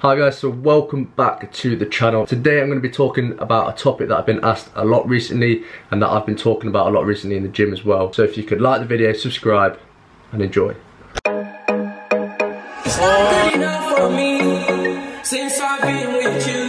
Hi guys, so welcome back to the channel. Today I'm going to be talking about a topic that I've been asked a lot recently and that I've been talking about a lot recently in the gym as well. So if you could like the video, subscribe and enjoy. It's not good enough for me since I've been with you.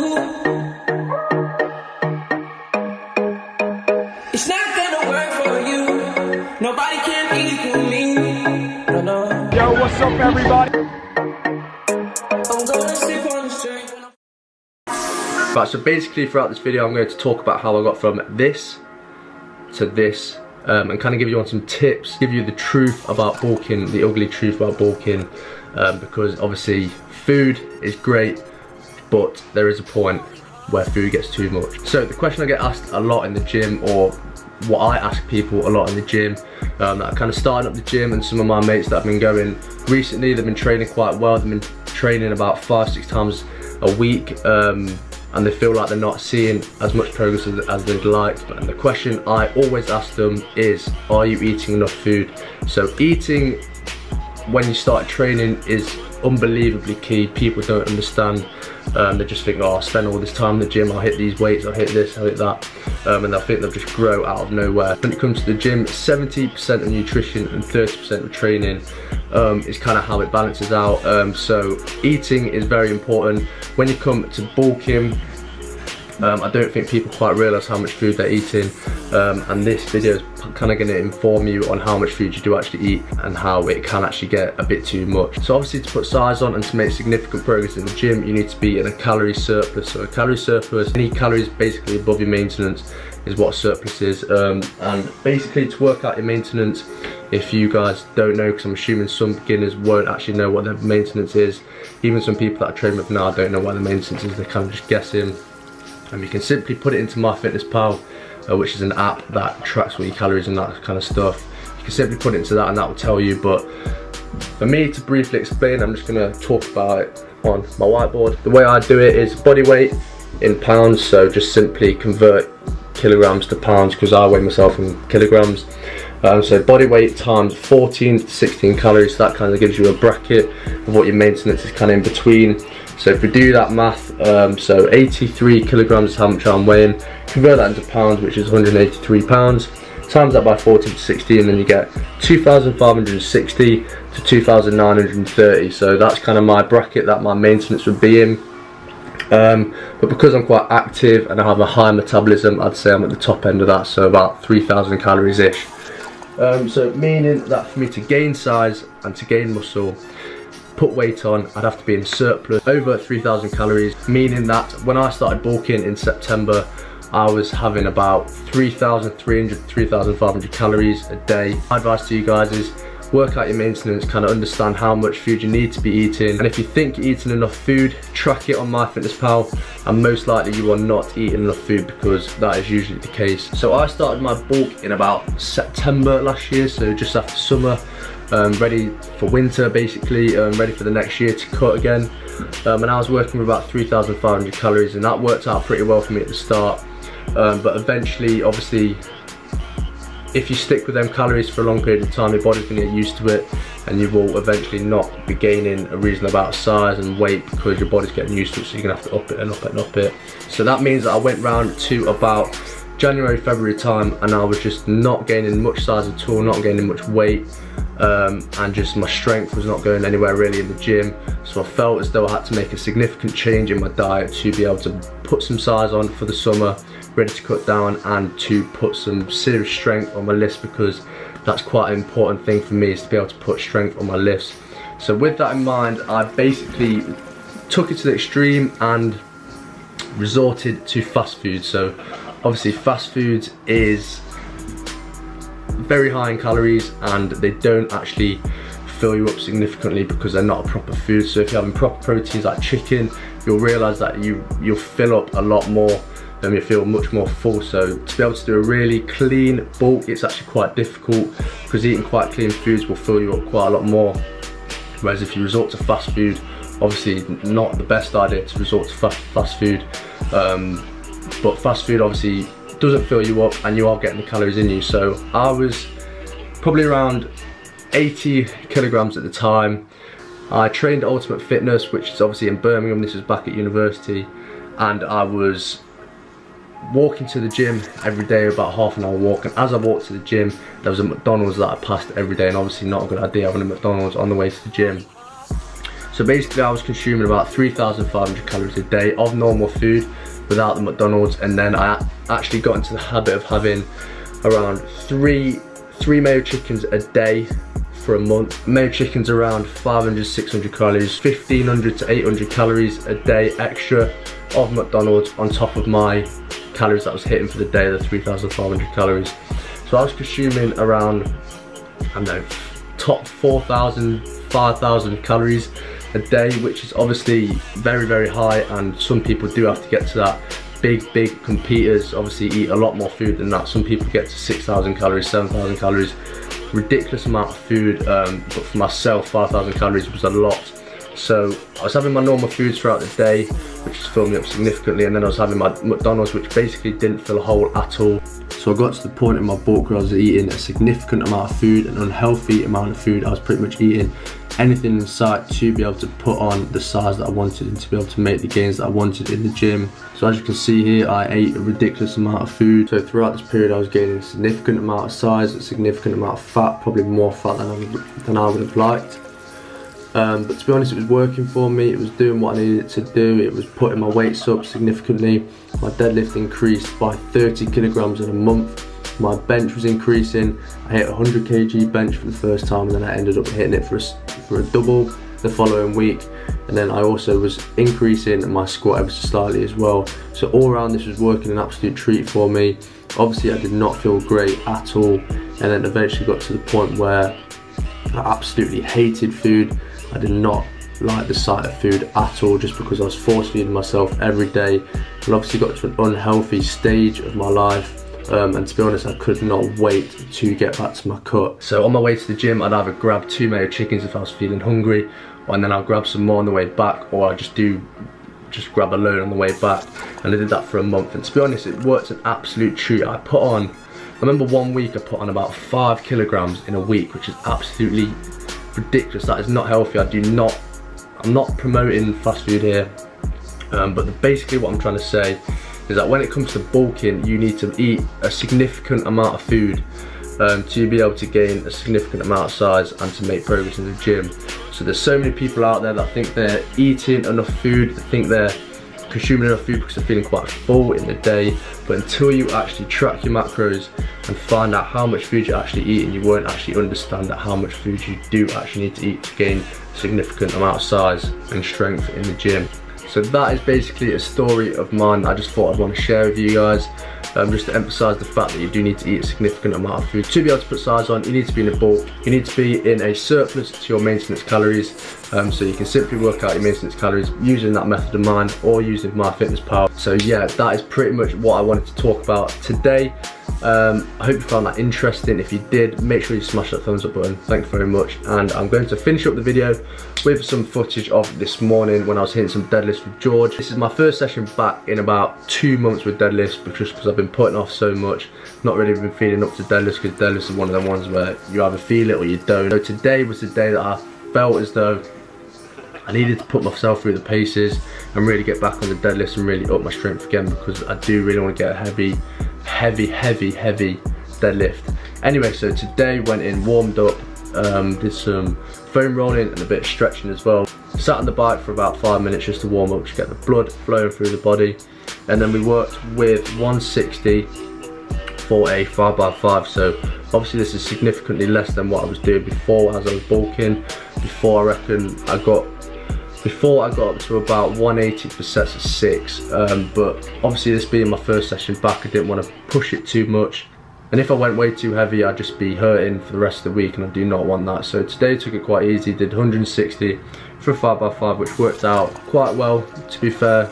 Ooh. It's not gonna work for you. Nobody can equal me. No, no. Yo, what's up everybody? Right, so basically throughout this video I'm going to talk about how I got from this to this and kind of give you on some tips, give you the truth about bulking, the ugly truth about bulking, because obviously food is great but there is a point where food gets too much. So the question I get asked a lot in the gym, or what I ask people a lot in the gym, that are kind of starting up the gym, and some of my mates that have been going recently, they've been training quite well, they've been training about 5-6 times a week, and they feel like they're not seeing as much progress as they'd like. And the question I always ask them is, are you eating enough food? So eating when you start training is unbelievably key. People don't understand. They just think, oh, I'll spend all this time in the gym, I'll hit these weights, I'll hit this, I'll hit that, and they'll think they'll just grow out of nowhere. When it comes to the gym, 70% of nutrition and 30% of training is kind of how it balances out. So eating is very important. When you come to bulking, I don't think people quite realise how much food they're eating, and this video is kind of going to inform you on how much food you do actually eat and how it can actually get a bit too much. So obviously to put size on and to make significant progress in the gym, you need to be in a calorie surplus. So a calorie surplus, any calories basically above your maintenance is what a surplus is, and basically to work out your maintenance, if you guys don't know, because I'm assuming some beginners won't actually know what their maintenance is, even some people that I train with now don't know what their maintenance is, they're kind of just guessing. You can simply put it into MyFitnessPal, which is an app that tracks all your calories and that kind of stuff. You can simply put it into that and that will tell you. But for me to briefly explain, I'm just going to talk about it on my whiteboard. The way I do it is body weight in pounds, so just simply convert kilograms to pounds because I weigh myself in kilograms. So body weight times 14 to 16 calories, so that kind of gives you a bracket of what your maintenance is kind of in between. So if we do that math, so 83 kilograms is how much I'm weighing, convert that into pounds, which is 183 pounds, times that by 14 to 16, and then you get 2,560 to 2,930. So that's kind of my bracket that my maintenance would be in. But because I'm quite active and I have a high metabolism, I'd say I'm at the top end of that, so about 3,000 calories ish. So meaning that for me to gain size and to gain muscle, put weight on, I'd have to be in surplus over 3,000 calories, meaning that when I started bulking in September, I was having about 3,300 to 3,500 calories a day. My advice to you guys is work out your maintenance, kind of understand how much food you need to be eating, and if you think you're eating enough food, track it on MyFitnessPal, and most likely you are not eating enough food, because that is usually the case. So I started my bulk in about September last year, so just after summer, ready for winter basically, ready for the next year to cut again, and I was working with about 3,500 calories, and that worked out pretty well for me at the start, but eventually, obviously, if you stick with them calories for a long period of time, your body's going to get used to it, and you will eventually not be gaining a reasonable amount of size and weight because your body's getting used to it, so you're going to have to up it and up it and up it. So that means that I went round to about January, February time, and I was just not gaining much size at all, not gaining much weight, and just my strength was not going anywhere really in the gym. So I felt as though I had to make a significant change in my diet to be able to put some size on for the summer, ready to cut down, and to put some serious strength on my lifts, because that's quite an important thing for me, is to be able to put strength on my lifts. So with that in mind, I basically took it to the extreme and resorted to fast food. So obviously fast food is very high in calories and they don't actually fill you up significantly because they're not a proper food. So if you're having proper proteins like chicken, you'll realise that you'll fill up a lot more and you feel much more full. So to be able to do a really clean bulk, it's actually quite difficult because eating quite clean foods will fill you up quite a lot more. Whereas if you resort to fast food, obviously not the best idea to resort to fast food, but fast food obviously doesn't fill you up and you are getting the calories in you. So I was probably around 80 kilograms at the time, I trained at Ultimate Fitness, which is obviously in Birmingham. This was back at university, and I was walking to the gym every day, about half an hour walk, and as I walked to the gym there was a McDonald's that I passed every day, and obviously not a good idea having a McDonald's on the way to the gym. So basically I was consuming about 3,500 calories a day of normal food without the McDonald's, and then I actually got into the habit of having around three Mayo chickens a day for a month. Mayo chicken's around 500-600 calories, 1,500 to 800 calories a day extra of McDonald's on top of my calories that I was hitting for the day, the 3,500 calories. So I was consuming around, I don't know, top 4,000, 5,000 calories a day, which is obviously very, very high, and some people do have to get to that. Big competitors obviously eat a lot more food than that. Some people get to 6,000 calories, 7,000 calories, ridiculous amount of food, but for myself 5,000 calories was a lot. So I was having my normal foods throughout the day, which has filled me up significantly, and then I was having my McDonald's, which basically didn't fill a hole at all. So I got to the point in my bulk where I was eating a significant amount of food, an unhealthy amount of food. I was pretty much eating anything in sight to be able to put on the size that I wanted and to be able to make the gains that I wanted in the gym. So as you can see here, I ate a ridiculous amount of food. So throughout this period I was gaining a significant amount of size, a significant amount of fat, probably more fat than I would have liked. But to be honest, it was working for me. It was doing what I needed it to do. It was putting my weights up significantly. My deadlift increased by 30 kilograms in a month. My bench was increasing. I hit 100 kg bench for the first time, and then I ended up hitting it for a double the following week. And then I also was increasing my squat ever so slightly as well. So all around this was working an absolute treat for me. Obviously I did not feel great at all, and then eventually got to the point where I absolutely hated food. I did not like the sight of food at all, just because I was force feeding myself every day, and obviously got to an unhealthy stage of my life. And to be honest, I could not wait to get back to my cut. So on my way to the gym, I'd either grab 2 Mayo chickens if I was feeling hungry, and then I'll grab some more on the way back, or I just grab a load on the way back. And I did that for a month, and to be honest, it worked an absolute treat. I remember one week I put on about 5 kilograms in a week, which is absolutely ridiculous. That is not healthy. I'm not promoting fast food here, but basically what I'm trying to say is that when it comes to bulking, you need to eat a significant amount of food to be able to gain a significant amount of size and to make progress in the gym. So there's so many people out there that think they're eating enough food, they think they're consuming enough food because they're feeling quite full in the day, but until you actually track your macros and find out how much food you're actually eating, you won't actually understand that how much food you do actually need to eat to gain a significant amount of size and strength in the gym. So that is basically a story of mine I just thought I'd want to share with you guys, just to emphasize the fact that you do need to eat a significant amount of food to be able to put size on. You need to be in a bulk, you need to be in a surplus to your maintenance calories, so you can simply work out your maintenance calories using that method of mine or using MyFitnessPal. So yeah, that is pretty much what I wanted to talk about today. I hope you found that interesting. If you did, make sure you smash that thumbs up button. Thanks very much. And I'm going to finish up the video with some footage of this morning when I was hitting some deadlifts with George. This is my first session back in about 2 months with deadlifts, because I've been putting off so much, not really been feeling up to deadlifts, because deadlifts are one of the ones where you either feel it or you don't. So today was the day that I felt as though I needed to put myself through the paces and really get back on the deadlifts and really up my strength again, because I do really want to get a heavy deadlift. Anyway, so today went in, warmed up, did some foam rolling and a bit of stretching as well. Sat on the bike for about 5 minutes just to warm up, to get the blood flowing through the body, and then we worked with 160 for a 5x5. So obviously this is significantly less than what I was doing before as I was bulking. Before I got up to about 180 for sets of 6, but obviously this being my first session back, I didn't want to push it too much, and if I went way too heavy I'd just be hurting for the rest of the week, and I do not want that. So today I took it quite easy, did 160 for a 5x5, which worked out quite well, to be fair.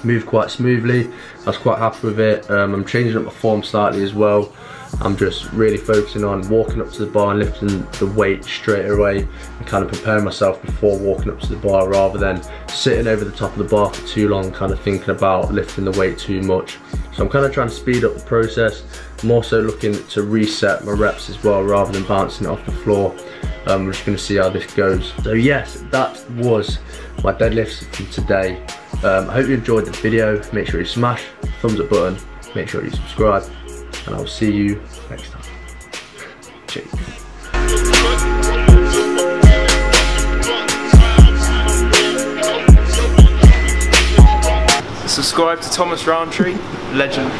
Moved quite smoothly, I was quite happy with it. I'm changing up my form slightly as well, I'm just really focusing on walking up to the bar and lifting the weight straight away and kind of preparing myself before walking up to the bar, rather than sitting over the top of the bar for too long kind of thinking about lifting the weight too much. So I'm kind of trying to speed up the process. I'm also looking to reset my reps as well rather than bouncing it off the floor. We're just going to see how this goes. So yes, that was my deadlifts for today. I hope you enjoyed the video. Make sure you smash the thumbs up button, make sure you subscribe, and I'll see you next time. Cheers. Subscribe to Thomas Roundtree, legend.